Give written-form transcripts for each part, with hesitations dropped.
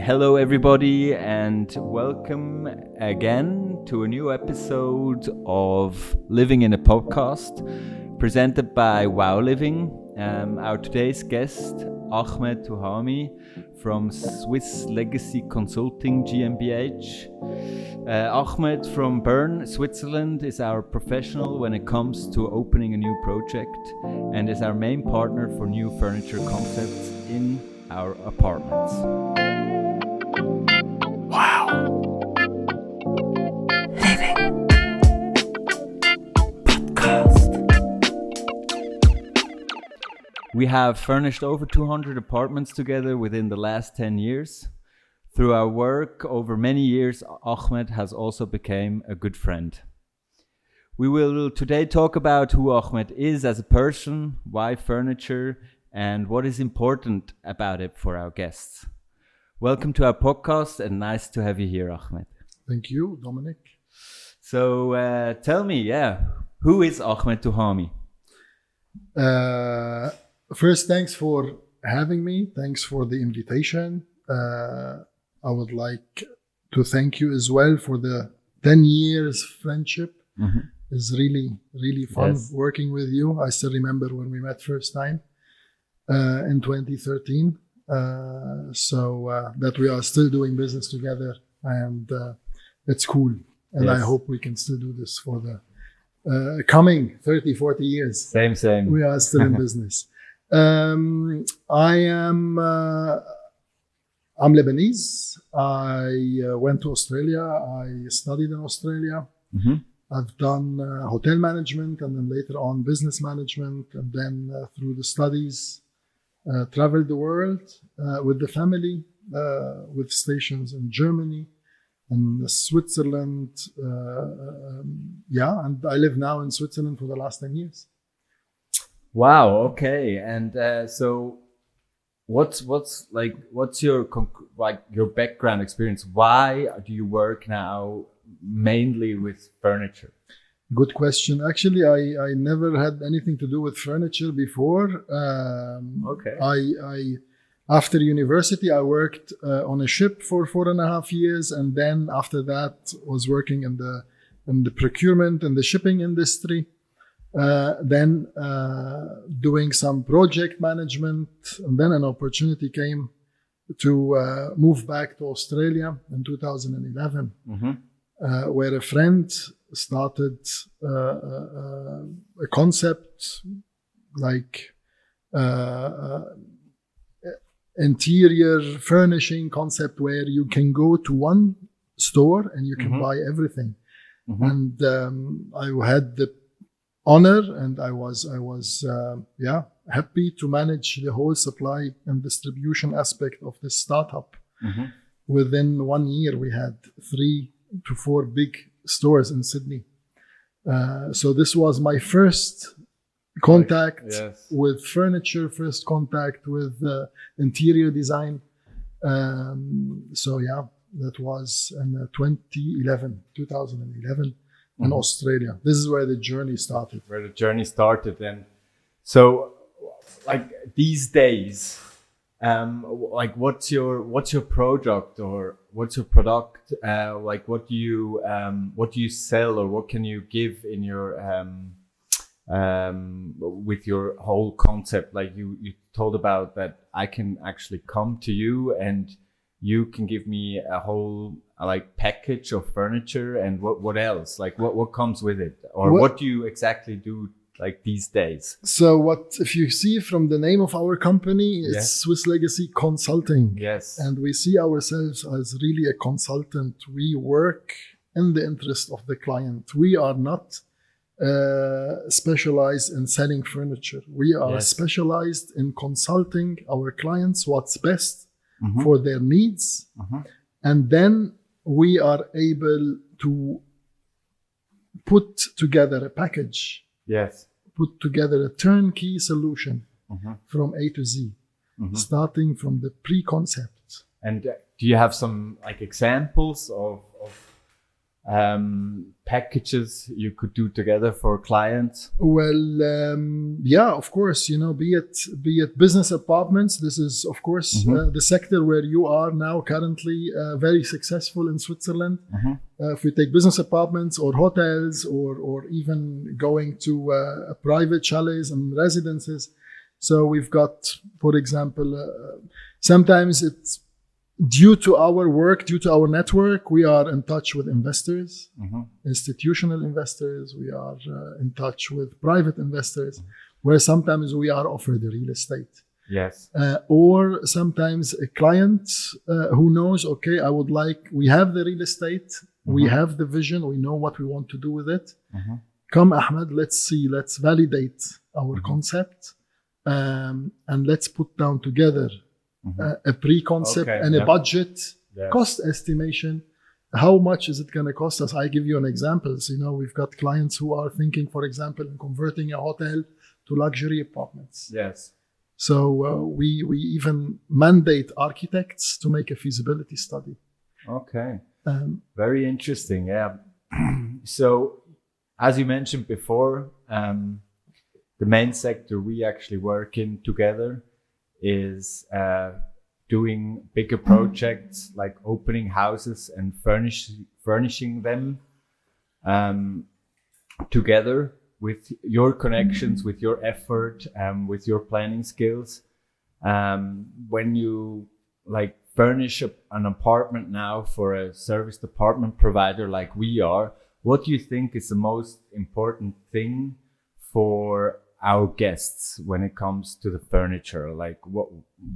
Hello everybody and welcome again to a new episode of Living in a Podcast presented by Wow Living. Our today's guest, Ahmad Touhami from Swiss Legacy Consulting GmbH. Ahmed from Bern, Switzerland is our professional when it comes to opening a new project and is our main partner for new furniture concepts in our apartments. Wow. Living Podcast. We have furnished over 200 apartments together within the last 10 years. Through our work over many years, Ahmed has also become a good friend. We will today talk about who Ahmed is as a person, why furniture, and what is important about it for our guests. Welcome to our podcast and nice to have you here, Ahmed. Thank you, Dominic. So tell me, who is Ahmed Touhami? First, thanks for having me. Thanks for the invitation. I would like to thank you as well for the 10 years friendship. Mm-hmm. It's really fun working with you. I still remember when we met first time in 2013. So that we are still doing business together and it's cool. And I hope we can still do this for the coming 30, 40 years. Same. We are still in business. I'm Lebanese. I went to Australia. I studied in Australia. Mm-hmm. I've done hotel management and then later on business management. And then through the studies, traveled the world with the family, with stations in Germany and Switzerland. And I live now in Switzerland for the last 10 years. Wow. Okay. And so what's your your background experience? Why do you work now mainly with furniture? Good question. Actually, I never had anything to do with furniture before. I after university, I worked on a ship for 4.5 years, and then after that was working in the procurement and the shipping industry. Then doing some project management, and then an opportunity came to move back to Australia in 2011, mm-hmm. Where a friend started a concept like interior furnishing concept where you can go to one store and you can mm-hmm. buy everything. Mm-hmm. And I had the honor and I was happy to manage the whole supply and distribution aspect of this startup. Mm-hmm. Within 1 year, we had 3 to 4 big stores in Sydney. So this was my first contact with furniture, first contact with interior design. That was in 2011. In mm-hmm. Australia. This is where the journey started. And so, like these days, what's your product or what's your product? What do you sell or what can you give in your with your whole concept? Like you told about that I can actually come to you and you can give me a whole package of furniture, and what else? Like what comes with it, or what do you exactly do these days? So what if you see from the name of our company, it's Swiss Legacy Consulting. Yes. And we see ourselves as really a consultant. We work in the interest of the client. We are not specialized in selling furniture. We are specialized in consulting our clients what's best mm-hmm. for their needs. Mm-hmm. And then we are able to put together a package. Yes. Put together a turnkey solution mm-hmm. from A to Z, mm-hmm. starting from the pre-concept. And do you have some examples of packages you could do together for clients? Well, yeah, of course, be it business apartments. This is, of course, the sector where you are now currently very successful in Switzerland. If we take business apartments or hotels or even going to private chalets and residences. So we've got, for example, sometimes it's due to our work, due to our network, we are in touch with investors, institutional investors. We are in touch with private investors, where sometimes we are offered the real estate. Yes. Or sometimes a client who knows, okay, we have the real estate, we have the vision, we know what we want to do with it. Come, Ahmed, let's validate our concept, and let's put down together a pre-concept and a budget, cost estimation. How much is it going to cost us? I give you an example. So, we've got clients who are thinking, for example, in converting a hotel to luxury apartments. Yes. So we even mandate architects to make a feasibility study. Okay. Very interesting. Yeah. So, as you mentioned before, the main sector we actually work in together is doing bigger projects like opening houses and furnishing them together with your connections, with your effort, with your planning skills. When you furnish an apartment now for a service department provider like we are, what do you think is the most important thing for our guests when it comes to the furniture?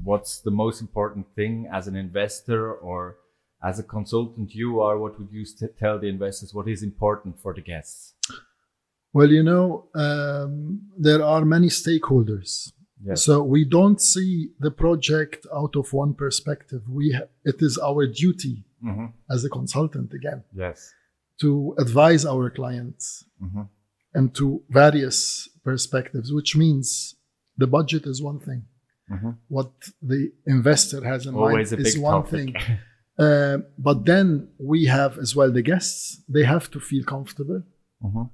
What's the most important thing as an investor or as a consultant you are? What would you tell the investors? What is important for the guests? Well, there are many stakeholders. Yes. So we don't see the project out of one perspective. It is our duty as a consultant, again, to advise our clients and to various perspectives, which means the budget is one thing. What the investor has in mind is one thing. But then we have as well the guests. They have to feel comfortable.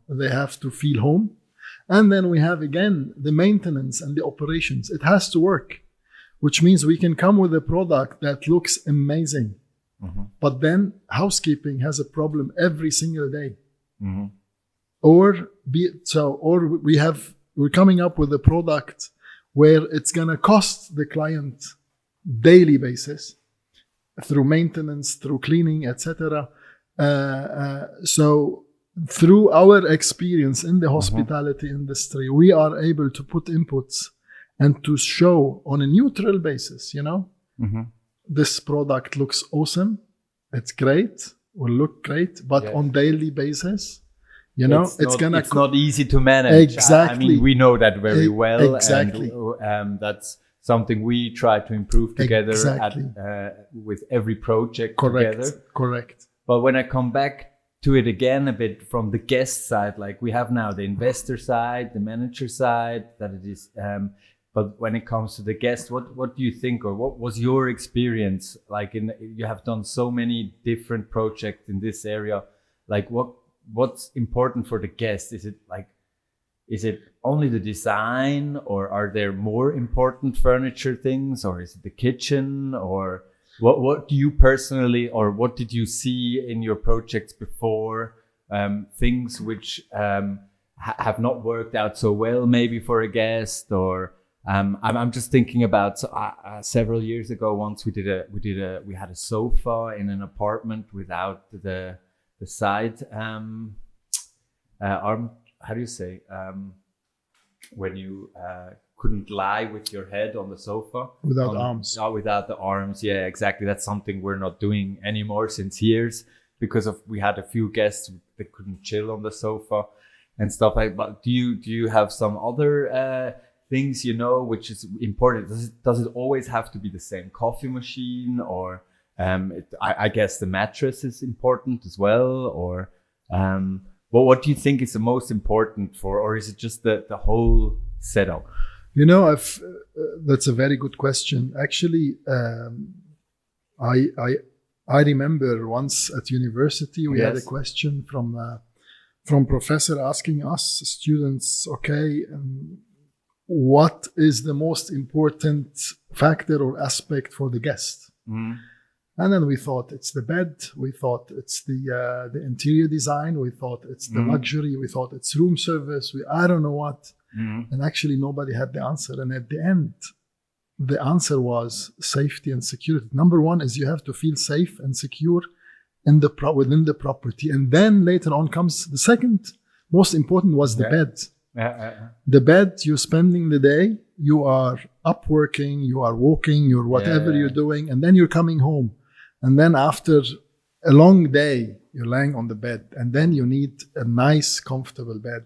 They have to feel home. And then we have, again, the maintenance and the operations. It has to work, which means we can come with a product that looks amazing. But then housekeeping has a problem every single day. Or we're coming up with a product where it's going to cost the client daily basis through maintenance, through cleaning, etc. So through our experience in the hospitality industry, we are able to put inputs and to show on a neutral basis, this product looks awesome, it's great, will look great, but on daily basis, it's not easy to manage. Exactly. I mean, we know that very well. Exactly. And that's something we try to improve together with every project together. Correct. But when I come back to it again a bit from the guest side, we have now the investor side, the manager side, that it is. But when it comes to the guest, what do you think, or what was your experience? You have done so many different projects in this area. What's important for the guest? Is it only the design, or are there more important furniture things, or is it the kitchen, or what do you personally, or what did you see in your projects before? Things which have not worked out so well, maybe for a guest, or I'm just thinking about several years ago. Once we had a sofa in an apartment without the side arm. How do you say when you couldn't lie with your head on the sofa without arms? Without the arms. Yeah, exactly. That's something we're not doing anymore since years, because we had a few guests that couldn't chill on the sofa and stuff like that. But do you have some other things which is important? Does it always have to be the same coffee machine, or I guess the mattress is important as well, or what do you think is the most important or is it just the whole setup? That's a very good question. Actually, I remember once at university, we had a question from professor asking us students, okay, what is the most important factor or aspect for the guest? And then we thought it's the bed, we thought it's the interior design, we thought it's the luxury, we thought it's room service, I don't know what. And actually nobody had the answer. And at the end, the answer was safety and security. Number one is you have to feel safe and secure within the property. And then later on comes the second most important was the bed. The bed, you're spending the day, you are up working, you are walking, you're whatever you're doing, and then you're coming home. And then after a long day, you're lying on the bed, and then you need a nice, comfortable bed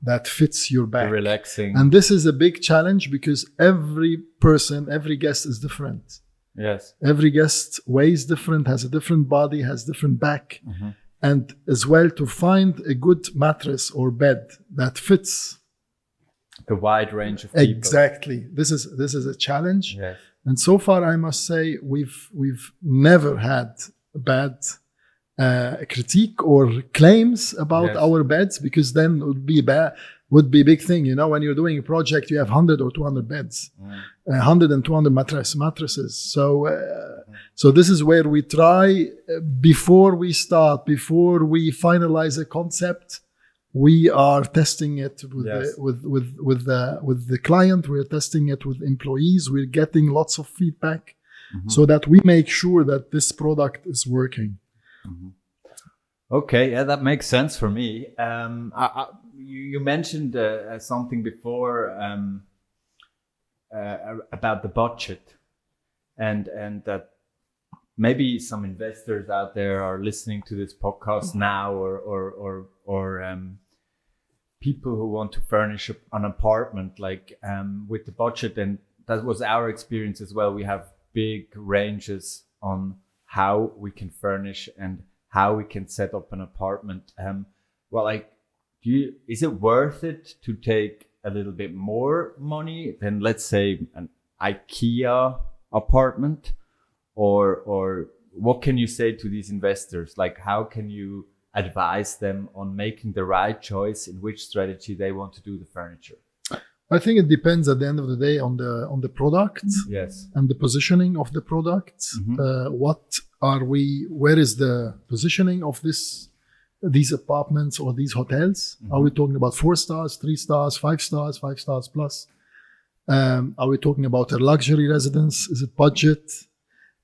that fits your back. Relaxing. And this is a big challenge because every person, every guest is different. Yes. Every guest weighs different, has a different body, has different back. And as well to find a good mattress or bed that fits the wide range of people. Exactly. This is a challenge. Yes. And so far, I must say, we've never had bad critique or claims about our beds, because then it would be a big thing. You know, when you're doing a project, you have 100 or 200 beds, 100 and 200 mattresses. So this is where we try, before we finalize a concept, we are testing it with the client. We're testing it with employees. We're getting lots of feedback so that we make sure that this product is working. Okay, that makes sense for me. You mentioned something before about the budget, and that maybe some investors out there are listening to this podcast now, or people who want to furnish an apartment, like with the budget. And that was our experience as well. We have big ranges on how we can furnish and how we can set up an apartment. Is it worth it to take a little bit more money than, let's say, an IKEA apartment? Or what can you say to these investors? Like, how can you advise them on making the right choice in which strategy they want to do the furniture? I think it depends at the end of the day on the product, and the positioning of the product. Where is the positioning of these apartments or these hotels? Are we talking about 4 stars, 3 stars, 5 stars, 5 stars plus? Are we talking about a luxury residence? Is it budget?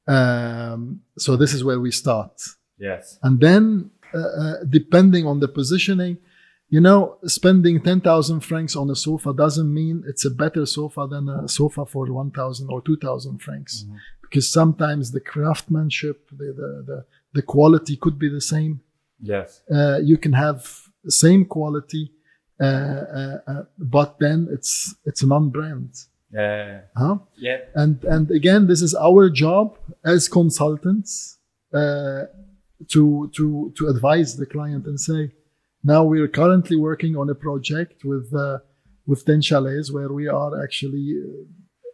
So this is where we start. Yes. And then depending on the positioning, you know, spending 10,000 francs on a sofa doesn't mean it's a better sofa than a sofa for 1,000 or 2,000 francs. Because sometimes the craftsmanship, the quality could be the same. Yes. You can have the same quality, but then it's a non-brand. Yeah. And again, this is our job as consultants to advise the client and say, now we are currently working on a project with 10 chalets where we are actually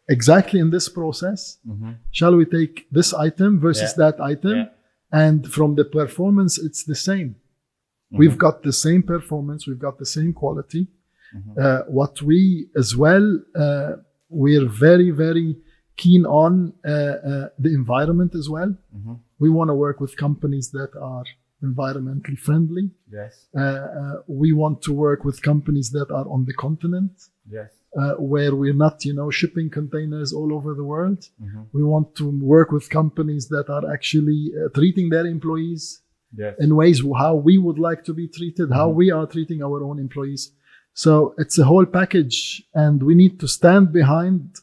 exactly in this process. Shall we take this item versus that item? And from the performance, it's the same. We've got the same performance. We've got the same quality. What we as well, we're very, very keen on the environment as well. We want to work with companies that are environmentally friendly. Yes. We want to work with companies that are on the continent. Yes. Where we're not, shipping containers all over the world. We want to work with companies that are actually treating their employees in ways how we would like to be treated, how we are treating our own employees. So it's a whole package, and we need to stand behind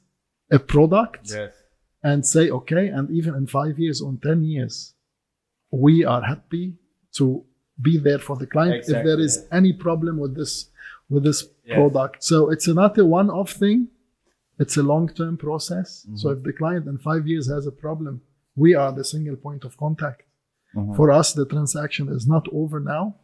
a product and say, okay, and even in 5 years or 10 years, we are happy to be there for the client if there is any problem with this product. So it's not a one-off thing. It's a long-term process. So if the client in 5 years has a problem, we are the single point of contact. For us, the transaction is not over now.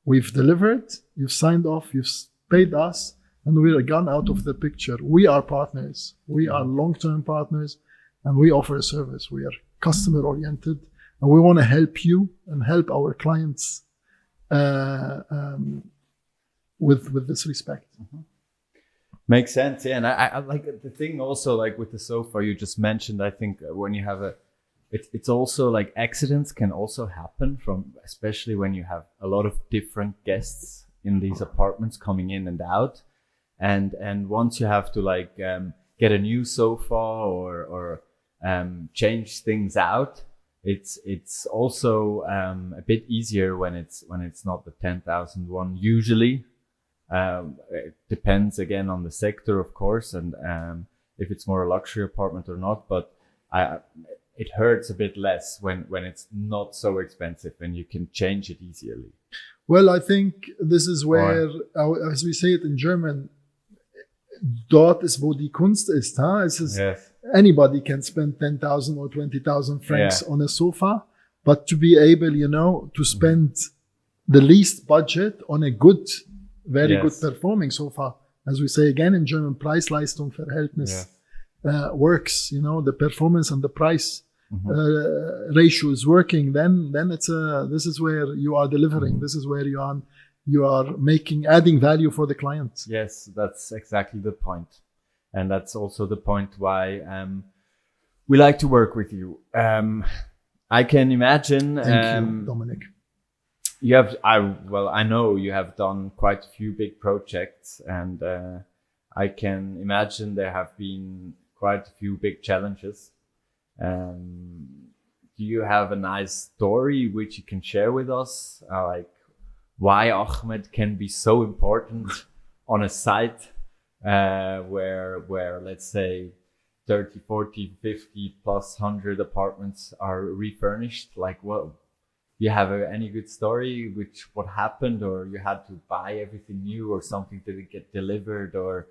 We've delivered, you've signed off, you've paid us, and we are gone out of the picture. We are partners. We are long-term partners, and we offer a service. We are customer-oriented, and we want to help you and help our clients with this respect. Makes sense, yeah. And I like the thing also, like with the sofa you just mentioned. I think when you have it's also like accidents can also happen from, especially when you have a lot of different guests in these apartments coming in and out, and once you have to like get a new sofa or change things out, it's also a bit easier when it's not the 10,000 one usually. It depends again on the sector, of course, and if it's more a luxury apartment or not. But it hurts a bit less when it's not so expensive and you can change it easily. Well, I think this is where, as we say it in German, dort ist, wo die Kunst ist. Huh? Yes. Anybody can spend 10,000 or 20,000 francs on a sofa, but to be able, to spend the least budget on a good, very good performing sofa, as we say again in German, Preis-Leistung-Verhältnis works. The performance and the price ratio is working. Then this is where you are delivering. This is where you are adding value for the client. Yes, that's exactly the point. And that's also the point why we like to work with you. I can imagine. Thank you, Dominic. I know you have done quite a few big projects, and I can imagine there have been quite a few big challenges. Do you have a nice story which you can share with us? Like why Ahmed can be so important on a site where let's say 30, 40, 50 plus 100 apartments are refurnished? Like, well, you have any good story what happened, or you had to buy everything new, or something didn't get delivered, or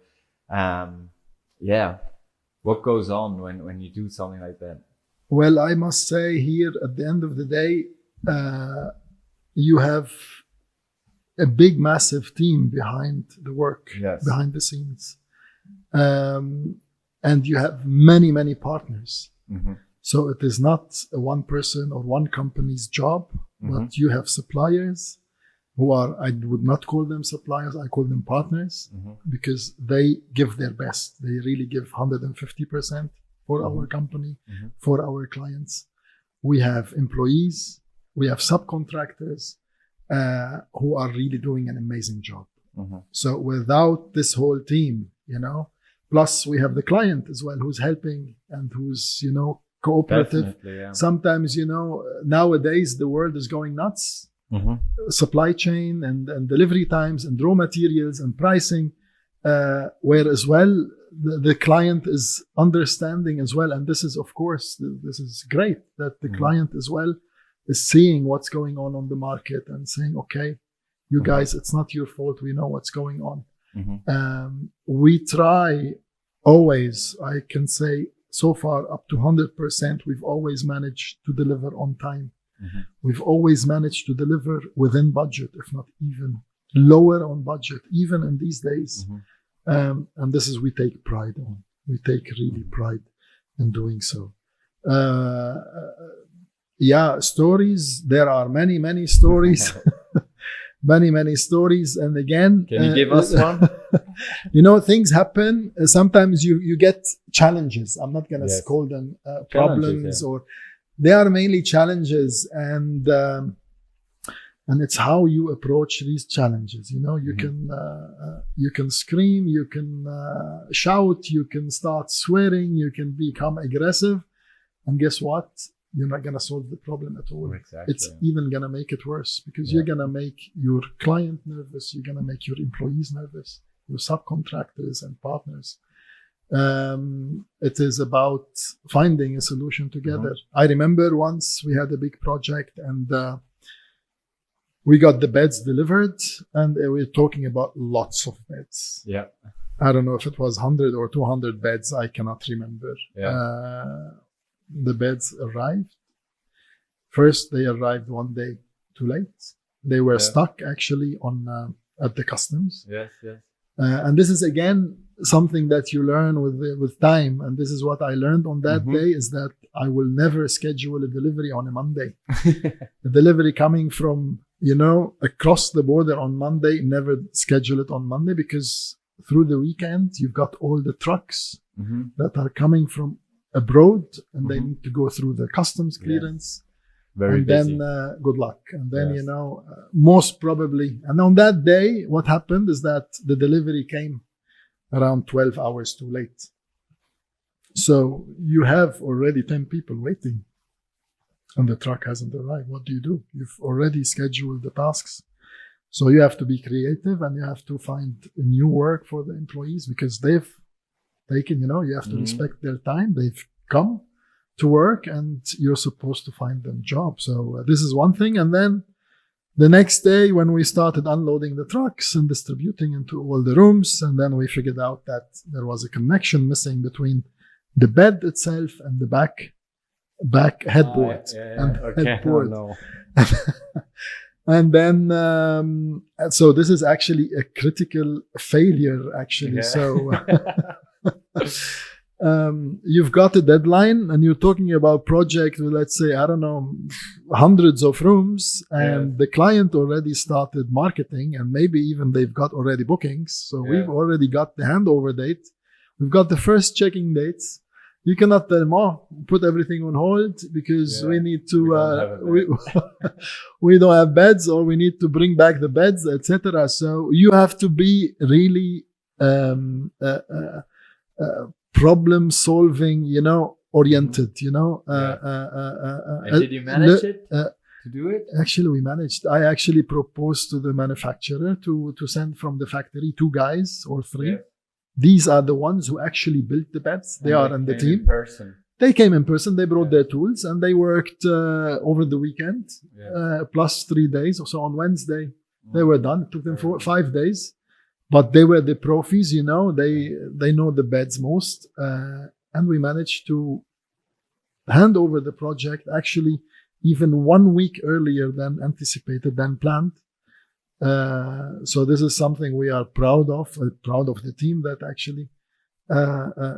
what goes on when you do something like that? Well, I must say here at the end of the day, you have a big, massive team behind the work, behind the scenes. And you have many, many partners. So it is not a one person or one company's job, but you have suppliers who are, I would not call them suppliers, I call them partners, because they give their best. They really give 150% for our company, for our clients. We have employees, we have subcontractors who are really doing an amazing job. So without this whole team, plus we have the client as well, who's helping and who's, cooperative. Sometimes, nowadays the world is going nuts. Supply chain and delivery times and raw materials and pricing, where as well the client is understanding as well. And this is, of course, this is great that the client as well is seeing what's going on the market and saying, okay, you guys, it's not your fault. We know what's going on. We try always, I can say so far up to 100%, we've always managed to deliver on time. We've always managed to deliver within budget, if not even lower on budget, even in these days. And this is, we take pride on. We take really pride in doing so. Stories. There are many, many stories. Many stories. And again, can you give us one? Things happen. Sometimes you get challenges. I'm not going to call them problems, or they are mainly challenges. And it's how you approach these challenges. You can scream, you can shout, you can start swearing, you can become aggressive. And guess what? You're not going to solve the problem at all. Exactly. It's even going to make it worse, because you're going to make your client nervous. You're going to make your employees nervous, your subcontractors and partners. It is about finding a solution together. I remember once we had a big project and we got the beds delivered, and we're talking about lots of beds. Yeah. I don't know if it was 100 or 200 beds. I cannot remember. The beds arrived. First, they arrived one day too late. They were stuck actually at the customs. Yes. And this is again something that you learn with time, and this is what I learned on that day, is that I will never schedule a delivery on a Monday. The delivery coming from, across the border on Monday, never schedule it on Monday, because through the weekend, you've got all the trucks that are coming from abroad, and they need to go through the customs clearance. Very and busy. Then good luck. And then, most probably. And on that day, what happened is that the delivery came around 12 hours too late. So you have already 10 people waiting and the truck hasn't arrived. What do? You've already scheduled the tasks. So you have to be creative, and you have to find new work for the employees, because they've taken, you have to respect their time. They've come to work and you're supposed to find them jobs. So this is one thing. And then the next day, when we started unloading the trucks and distributing into all the rooms, and then we figured out that there was a connection missing between the bed itself and the back headboard. Headboard. Oh, no. And then, so this is actually a critical failure, actually. So you've got a deadline, and you're talking about project with, let's say, I don't know, hundreds of rooms, and the client already started marketing, and maybe even they've got already bookings. So we've already got the handover date. We've got the first checking dates. You cannot tell them, put everything on hold, because we need to, we don't have beds, or we need to bring back the beds, etc. So you have to be really problem solving, oriented, And did you manage to do it? Actually, we managed. I actually proposed to the manufacturer to send from the factory 2 guys or 3. Yeah. These are the ones who actually built the beds. They are in the team. In person. They came in person. They brought their tools, and they worked over the weekend, plus 3 days. So on Wednesday, they were done. It took them 5 days. But they were the profis, they know the beds most. And we managed to hand over the project actually even 1 week earlier than anticipated, than planned. So this is something we are proud of the team that actually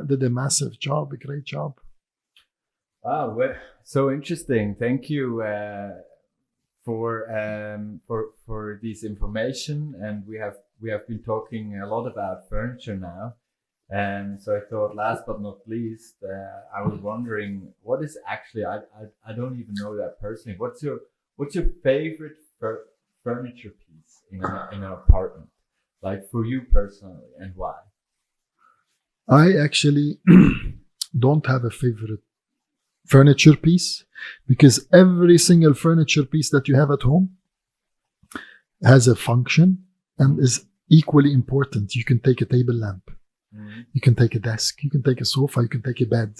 did a massive job, a great job. Wow, so interesting. Thank you for this information. And we have been talking a lot about furniture now. And so I thought, last but not least, I was wondering, what is actually, I don't even know that personally. What's your favorite furniture piece in an apartment, like for you personally, and why? I actually don't have a favorite furniture piece, because every single furniture piece that you have at home has a function and is equally important. You can take a table lamp, you can take a desk, you can take a sofa, you can take a bed.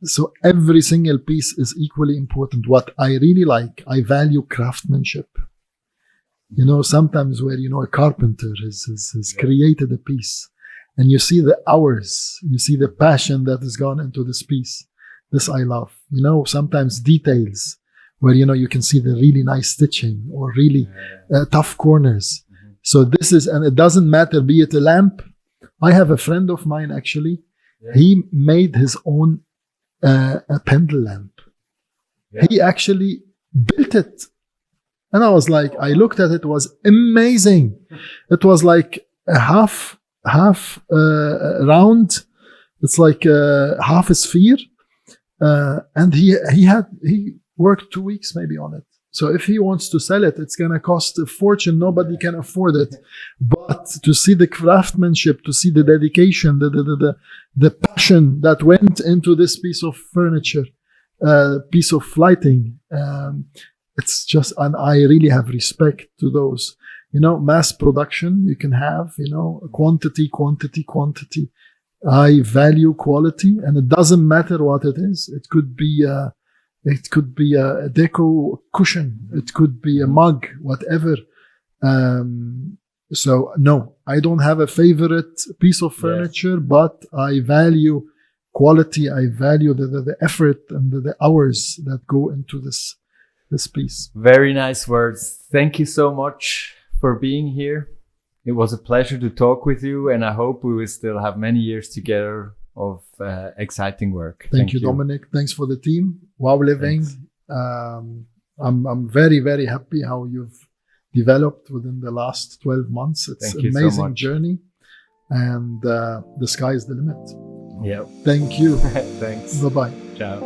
So every single piece is equally important. What I really like, I value craftsmanship. Sometimes where, a carpenter has created a piece, and you see the hours, you see the passion that has gone into this piece. This I love. Sometimes details where, you can see the really nice stitching or really tough corners. So this is, and it doesn't matter, be it a lamp. I have a friend of mine, actually, he made his own a pendle lamp. He actually built it. And I was like, I looked at it, was amazing. It was like a half round. It's like half a sphere. And he worked 2 weeks maybe on it. So if he wants to sell it, it's going to cost a fortune. Nobody can afford it. But to see the craftsmanship, to see the dedication, the passion that went into this piece of furniture, piece of lighting, it's just, and I really have respect to those. Mass production, you can have, quantity. I value quality, and it doesn't matter what it is. It could be a deco cushion. It could be a mug, whatever. So no, I don't have a favorite piece of furniture, but I value quality. I value the effort and the hours that go into this piece. Very nice words. Thank you so much for being here. It was a pleasure to talk with you, and I hope we will still have many years together of exciting work. Thank you, Dominic. Thanks for the team. Wow Living. I'm very, very happy how you've developed within the last 12 months. It's an amazing journey, and the sky is the limit. Yeah. Thank you. Thanks. Bye-bye. Ciao.